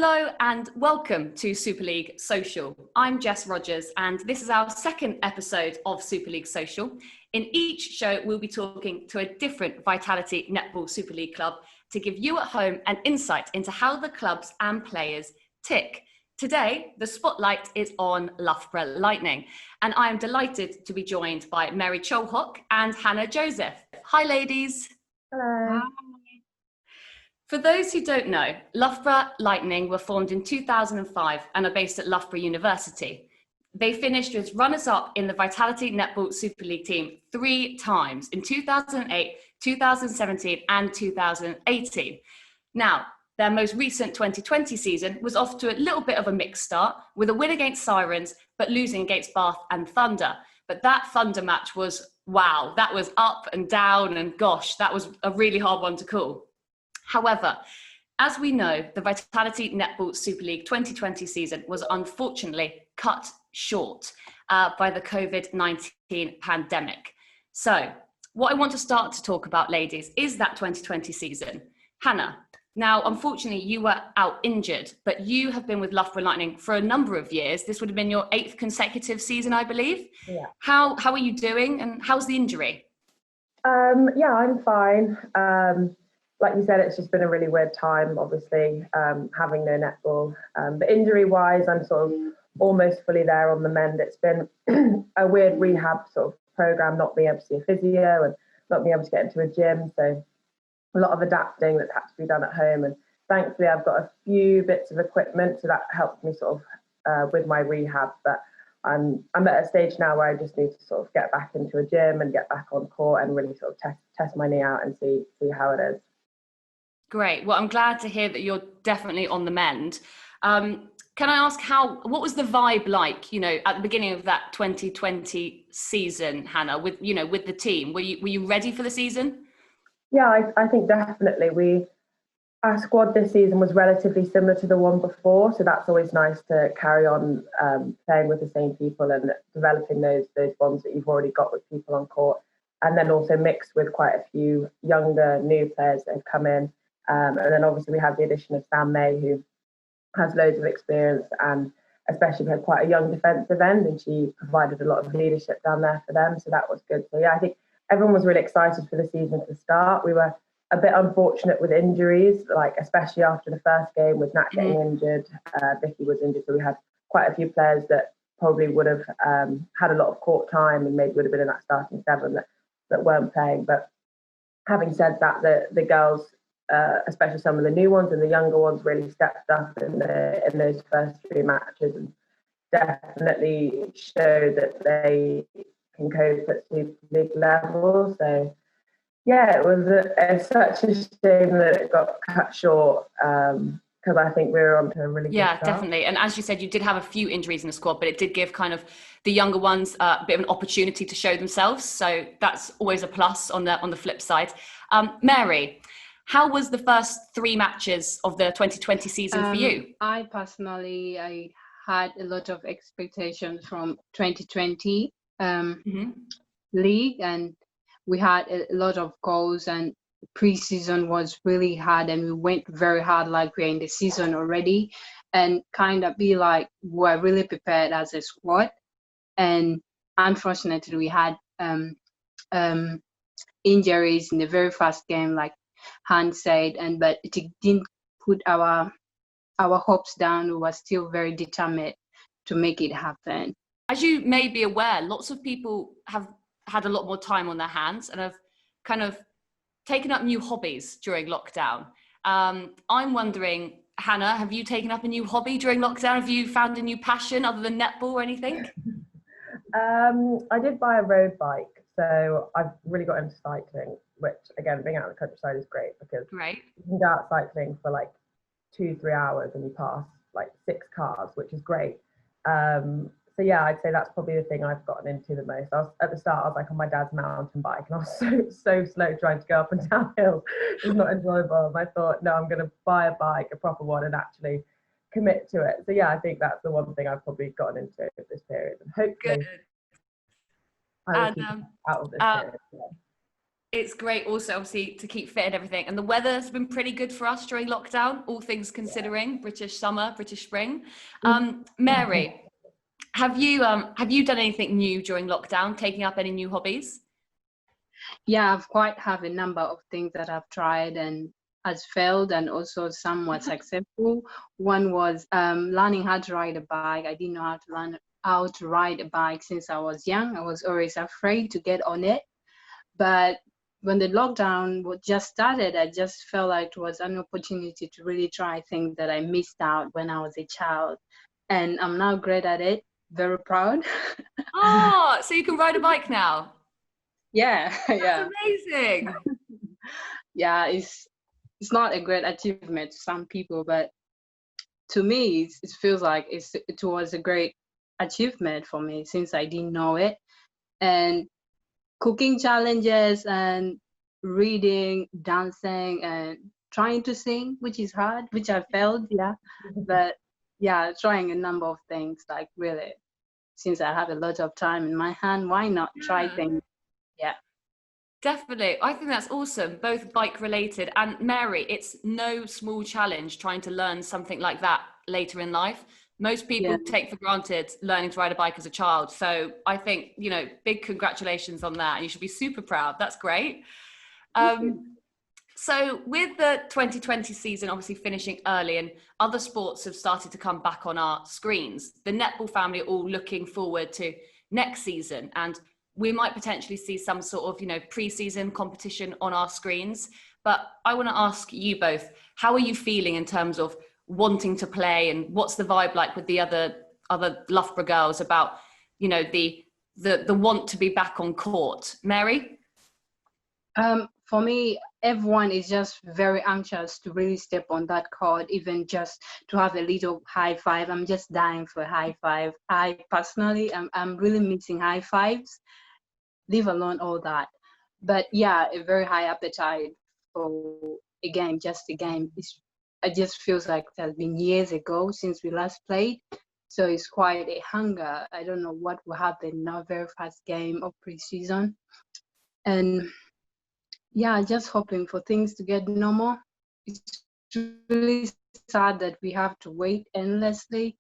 Hello and welcome to Super League Social. I'm Jess Rogers and this is our second episode of Super League Social. In each show, we'll be talking to a different Vitality Netball Super League club to give you at home an insight into how the clubs and players tick. Today, the spotlight is on Loughborough Lightning, and I am delighted to be joined by Mary Cholhok and Hannah Joseph. Hi, ladies. Hello. Hi. For those who don't know, Loughborough Lightning were formed in 2005 and are based at Loughborough University. They finished as runners-up in the Vitality Netball Super League team 3 times in 2008, 2017 and 2018. Now, their most recent 2020 season was off to a little bit of a mixed start with a win against Sirens, but losing against Bath and Thunder. But that Thunder match was, wow, that was up and down and gosh, that was a really hard one to call. However, as we know, the Vitality Netball Super League 2020 season was unfortunately cut short by the COVID-19 pandemic. So what I want to start to talk about, ladies, is that 2020 season. Hannah, now, unfortunately, you were out injured, but you have been with Loughborough Lightning for a number of years. This would have been your 8th consecutive season, I believe. Yeah. How are you doing and how's the injury? Yeah, I'm fine. Like you said, it's just been a really weird time, obviously, having no netball. But injury-wise, I'm sort of almost fully there on the mend. It's been a weird rehab sort of program, not being able to see a physio and not being able to get into a gym. So a lot of adapting that's had to be done at home. And thankfully, I've got a few bits of equipment, so that helped me sort of with my rehab. But I'm at a stage now where I just need to sort of get back into a gym and get back on court and really sort of test my knee out and see how it is. Great. Well, I'm glad to hear that you're definitely on the mend. Can I ask what was the vibe like, at the beginning of that 2020 season, Hannah, with the team? Were you ready for the season? Yeah, I think definitely. Our squad this season was relatively similar to the one before, so that's always nice to carry on playing with the same people and developing those bonds that you've already got with people on court, and then also mixed with quite a few younger new players that have come in. And then obviously we have the addition of Sam May, who has loads of experience, and especially we had quite a young defensive end, and she provided a lot of leadership down there for them. So that was good. So yeah, I think everyone was really excited for the season to start. We were a bit unfortunate with injuries, like especially after the first game with Nat getting injured, Vicky was injured. So we had quite a few players that probably would have had a lot of court time and maybe would have been in that starting 7 that weren't playing. But having said that, the girls, especially some of the new ones and the younger ones, really stepped up in those first 3 matches and definitely showed that they can cope at Super League level. So yeah, it was such a shame that it got cut short, because I think we were on to a really good start. Yeah, definitely. And as you said, you did have a few injuries in the squad, but it did give kind of the younger ones a bit of an opportunity to show themselves. So that's always a plus on the flip side. Mary, how was the first 3 matches of the 2020 season for you? I had a lot of expectations from 2020 league, and we had a lot of goals, and pre-season was really hard, and we went very hard like we're in the season already, and kind of be like we're really prepared as a squad. And unfortunately we had injuries in the very first game, like Han said, but it didn't put our hopes down. We were still very determined to make it happen. As you may be aware, lots of people have had a lot more time on their hands and have kind of taken up new hobbies during lockdown. I'm wondering, Hannah, have you taken up a new hobby during lockdown? Have you found a new passion other than netball or anything? I did buy a road bike, so I've really got into cycling, which again, being out in the countryside is great because you can go out cycling for like 2-3 hours and you pass like 6 cars, which is great. So yeah, I'd say that's probably the thing I've gotten into the most. At the start, I was like on my dad's mountain bike, and I was so slow trying to go up and down hills. It was not enjoyable. And I thought, no, I'm going to buy a bike, a proper one, and actually commit to it. So yeah, I think that's the one thing I've probably gotten into this period, and hopefully I will keep out of this period. Yeah. It's great also, obviously, to keep fit and everything. And the weather's been pretty good for us during lockdown, all things considering, British summer, British spring. Mary, have you done anything new during lockdown, taking up any new hobbies? Yeah, I've quite have a number of things that I've tried and has failed and also somewhat successful. One was learning how to ride a bike. I didn't know how to learn how to ride a bike since I was young. I was always afraid to get on it. But when the lockdown just started, I just felt like it was an opportunity to really try things that I missed out when I was a child. And I'm now great at it, very proud. Oh, so you can ride a bike now? Yeah, yeah. That's amazing. Yeah, it's not a great achievement to some people, but to me, it feels like it was a great achievement for me since I didn't know it. And cooking challenges and reading, dancing, and trying to sing, which is hard, which I failed, yeah. But yeah, trying a number of things, like really, since I have a lot of time in my hand, why not try things? Yeah. Definitely. I think that's awesome, both bike related. And Mary, it's no small challenge trying to learn something like that later in life. Most people take for granted learning to ride a bike as a child. So I think, big congratulations on that. And you should be super proud. That's great. So with the 2020 season obviously finishing early and other sports have started to come back on our screens, the netball family are all looking forward to next season, and we might potentially see some sort of, pre-season competition on our screens. But I want to ask you both, how are you feeling in terms of wanting to play, and what's the vibe like with the other Loughborough girls about, the want to be back on court? Mary? For me, everyone is just very anxious to really step on that court, even just to have a little high five. I'm just dying for a high five. I personally, I'm really missing high fives, leave alone all that. But yeah, a very high appetite for a game, just a game. It just feels like it has been years ago since we last played. So it's quite a hunger. I don't know what will happen in our very first game of pre-season. And yeah, just hoping for things to get normal. It's really sad that we have to wait endlessly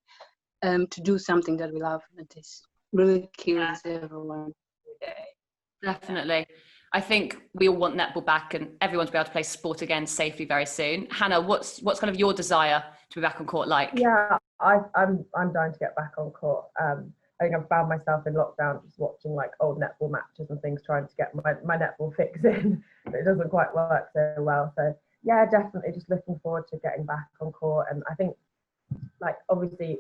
to do something that we love. And this really kills everyone today. Definitely. I think we all want netball back and everyone to be able to play sport again safely very soon. Hannah, what's kind of your desire to be back on court like? Yeah, I'm dying to get back on court. I think I've found myself in lockdown just watching like old netball matches and things, trying to get my netball fix in, but it doesn't quite work so well. So yeah, definitely just looking forward to getting back on court. And I think, like, obviously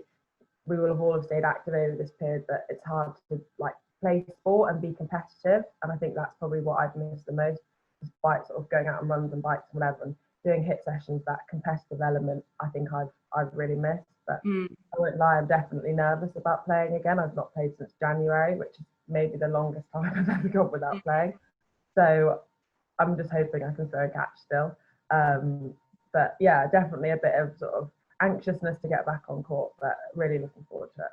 we will have all stayed active over this period, but it's hard to like play sport and be competitive. And I think that's probably what I've missed the most, despite sort of going out on runs and bikes and whatever, and doing hit sessions. That competitive element, I think I've really missed. But I won't lie, I'm definitely nervous about playing again. I've not played since January, which is maybe the longest time I've ever gone without playing. So I'm just hoping I can throw a catch still. But yeah, definitely a bit of sort of anxiousness to get back on court, but really looking forward to it.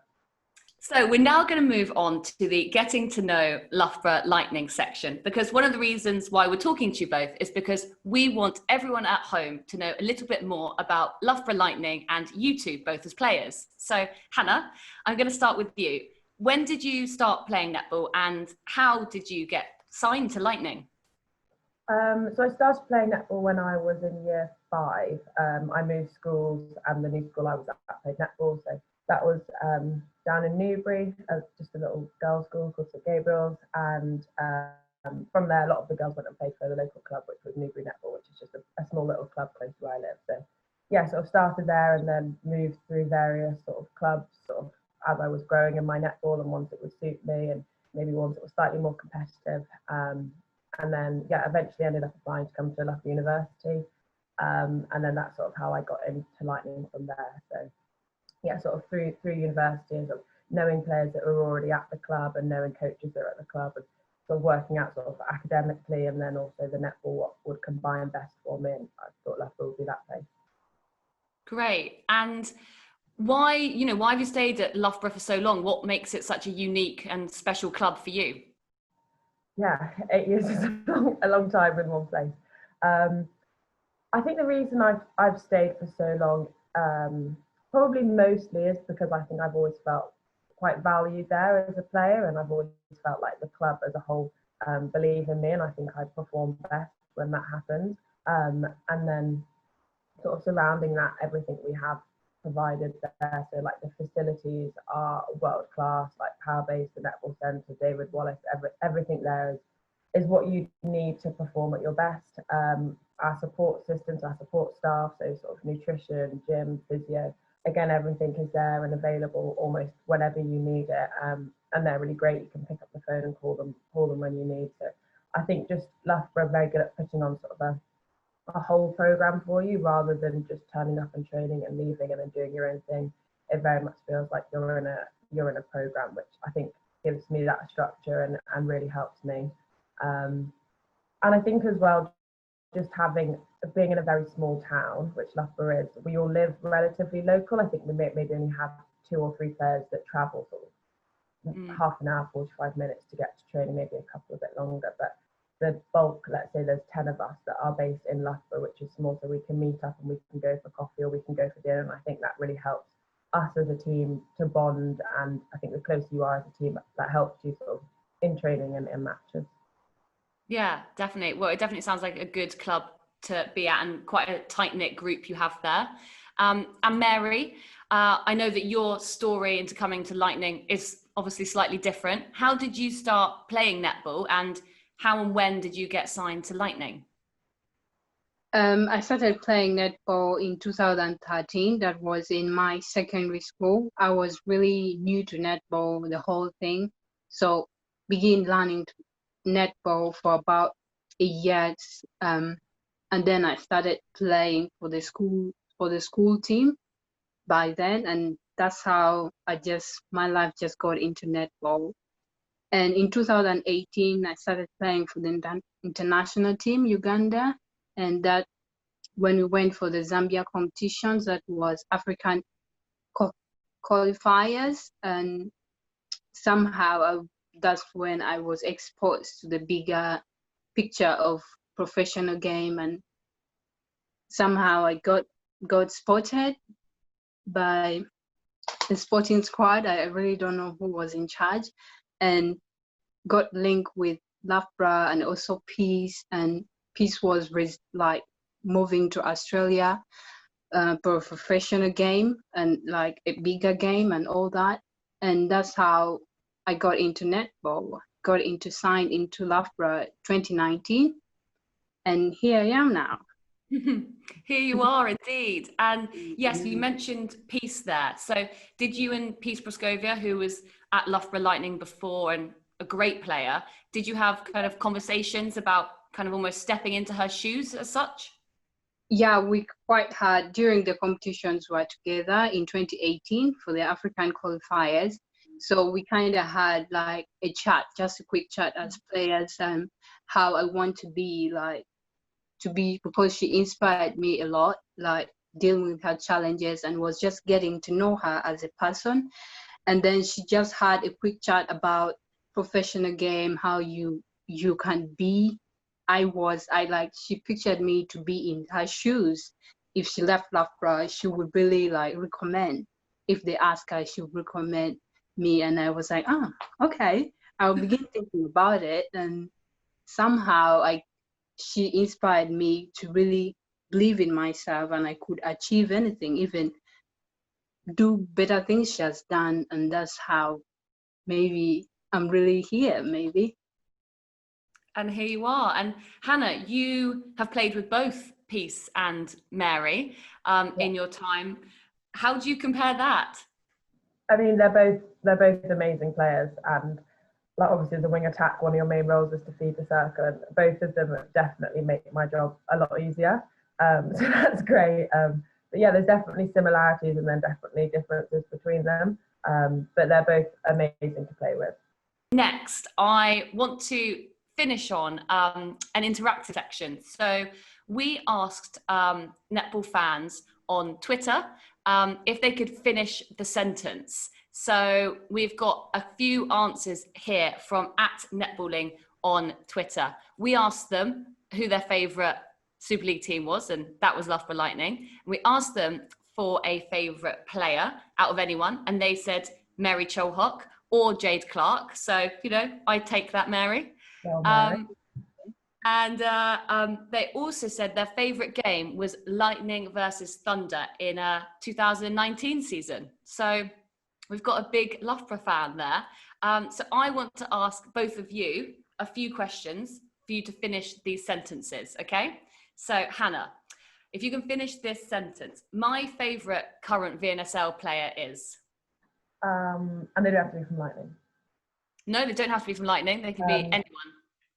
So we're now going to move on to the getting to know Loughborough Lightning section, because one of the reasons why we're talking to you both is because we want everyone at home to know a little bit more about Loughborough Lightning and you two both as players. So Hannah, I'm going to start with you. When did you start playing netball and how did you get signed to Lightning? So I started playing netball when I was in year 5. I moved schools, and the new school I was at played netball. So that was down in Newbury, just a little girls' school called St Gabriel's. And from there, a lot of the girls went and played for the local club, which was Newbury Netball, which is just a small little club close to where I live. So yeah, sort of started there and then moved through various sort of clubs, sort of as I was growing in my netball, and ones that would suit me, and maybe ones that were slightly more competitive. And then, yeah, eventually ended up applying to come to Loughborough University. And then that's sort of how I got into Lightning from there. So, yeah, sort of through university and sort of knowing players that were already at the club and knowing coaches that are at the club, and sort of working out sort of academically, and then also the netball, what would combine best for me. And I thought Loughborough would be that place. Great. And why have you stayed at Loughborough for so long? What makes it such a unique and special club for you? Yeah, 8 years is a long time in one place. I think the reason I've stayed for so long, probably mostly is because I think I've always felt quite valued there as a player, and I've always felt like the club as a whole believe in me, and I think I perform best when that happens. And then sort of surrounding that, everything we have provided there. So like the facilities are world class, like Power Base, the Netball Centre, David Wallace, everything there is what you need to perform at your best. Our support systems, our support staff, so sort of nutrition, gym, physio, again, everything is there and available almost whenever you need it. And they're really great. You can pick up the phone and call them when you need. So I think just Loughborough are very good at putting on sort of a whole program for you rather than just turning up and training and leaving and then doing your own thing. It very much feels like you're in a program, which I think gives me that structure and really helps me. And I think as well, just being in a very small town, which Loughborough is, we all live relatively local. I think we maybe only have 2 or 3 players that travel sort of half an hour, 45 minutes to get to training, maybe a couple a bit longer. But the bulk, let's say there's 10 of us that are based in Loughborough, which is small, so we can meet up and we can go for coffee or we can go for dinner. And I think that really helps us as a team to bond. And I think the closer you are as a team, that helps you sort of in training and in matches. Yeah, definitely. Well, it definitely sounds like a good club to be at and quite a tight-knit group you have there. And Mary, I know that your story into coming to Lightning is obviously slightly different. How did you start playing netball, and how and when did you get signed to Lightning? I started playing netball in 2013. That was in my secondary school. I was really new to netball, the whole thing. So began learning netball for about a year. And then I started playing for the school team by then. And that's how my life just got into netball. And in 2018, I started playing for the international team, Uganda. And that when we went for the Zambia competitions, that was African qualifiers. And somehow that's when I was exposed to the bigger picture of professional game. And somehow I got spotted by the sporting squad. I really don't know who was in charge, and got linked with Loughborough and also Peace. And Peace was like moving to Australia for a professional game and like a bigger game and all that. And that's how I got into netball, signed into Loughborough 2019. And here I am now. Here you are indeed. And yes, you mentioned Peace there. So did you and Peace Praskovia, who was at Loughborough Lightning before and a great player, did you have kind of conversations about kind of almost stepping into her shoes as such? Yeah, we quite had during the competitions we were together in 2018 for the African qualifiers. So we kind of had like a chat, just a quick chat as players, and how I want to be because she inspired me a lot, like dealing with her challenges, and was just getting to know her as a person. And then she just had a quick chat about professional game, how you can be. She pictured me to be in her shoes. If she left Loughborough, she would really like recommend. If they ask her, she would recommend me. And I was like, okay. I'll begin thinking about it. And somehow she inspired me to really believe in myself, and I could achieve anything, even do better things she has done. And that's how maybe I'm really here, maybe. And here you are. And Hannah, you have played with both Peace and Mary in your time. How do you compare that? I mean, they're both amazing players, and like obviously the wing attack, one of your main roles is to feed the circle, and both of them definitely make my job a lot easier. So that's great. But yeah, there's definitely similarities and then definitely differences between them. But they're both amazing to play with. Next, I want to finish on an interactive section. So we asked netball fans on Twitter if they could finish the sentence. So we've got a few answers here from @netballing on Twitter. We asked them who their favourite Super League team was, and that was Loughborough Lightning. And we asked them for a favourite player out of anyone, and they said Mary Cholhok or Jade Clark. So, you know, I take that, Mary. Well, Mary. And they also said their favourite game was Lightning versus Thunder in a 2019 season. So we've got a big Loughborough fan there. So I want to ask both of you a few questions for you to finish these sentences, okay? So Hannah, if you can finish this sentence, my favourite current VNSL player is? And they don't have to be from Lightning. No, they don't have to be from Lightning. They can be anyone.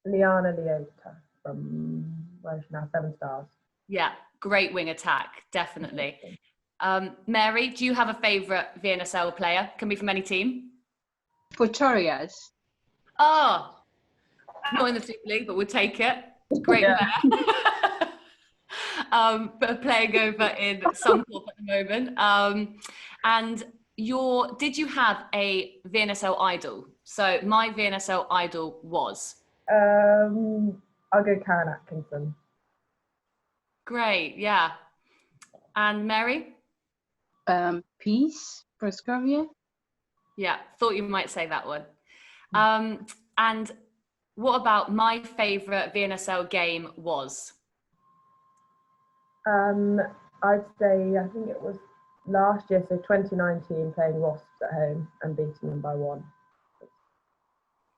Liana Leota from, where is she now? 7 Stars. Yeah, great wing attack, definitely. Mary, do you have a favourite VNSL player? Can be from any team. Pretorias. Oh, not in the Super League, but we'll take it. Great player. But playing over in Suncorp at the moment. And did you have a VNSL idol? So my VNSL idol was? I'll go Karen Atkinson. Great, yeah. And Mary? Peace, Proscovia. Yeah, thought you might say that one. And what about my favourite VNSL game was? I'd say, I think it was last year, so 2019, playing Wasps at home and beating them by 1.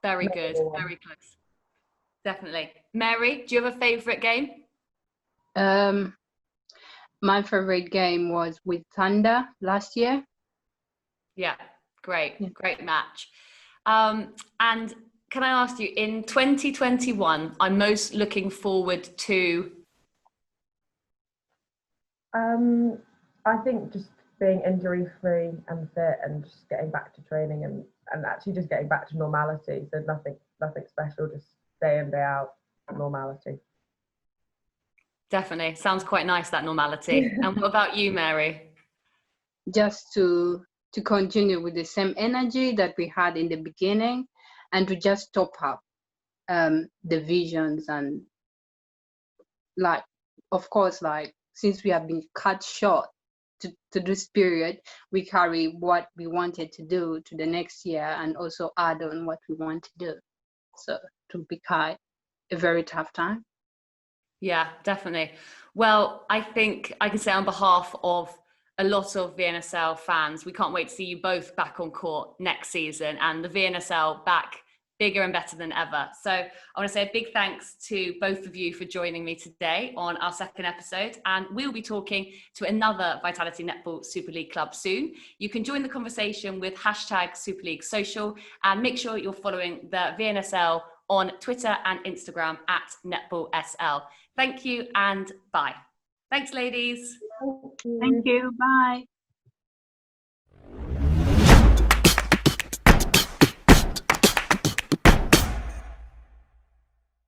Very good, very close. Definitely. Mary, do you have a favourite game? My favourite game was with Thunder last year. Yeah, great match. And can I ask you, in 2021, I'm most looking forward to? I think just being injury-free and fit and just getting back to training and actually just getting back to normality. So nothing special, just day in, day out normality. Definitely. Sounds quite nice, that normality. And what about you, Mary? Just to continue with the same energy that we had in the beginning and to just top up the visions and like, of course, like since we have been cut short to this period, we carry what we wanted to do to the next year and also add on what we want to do. So to be quite a very tough time. Yeah, definitely. Well, I think I can say on behalf of a lot of VNSL fans, we can't wait to see you both back on court next season and the VNSL back bigger and better than ever. So I want to say a big thanks to both of you for joining me today on our second episode. And we'll be talking to another Vitality Netball Super League club soon. You can join the conversation with #SuperLeagueSocial and make sure you're following the VNSL on Twitter and Instagram @NetballSL. Thank you and bye. Thanks, ladies. Thank you. Bye.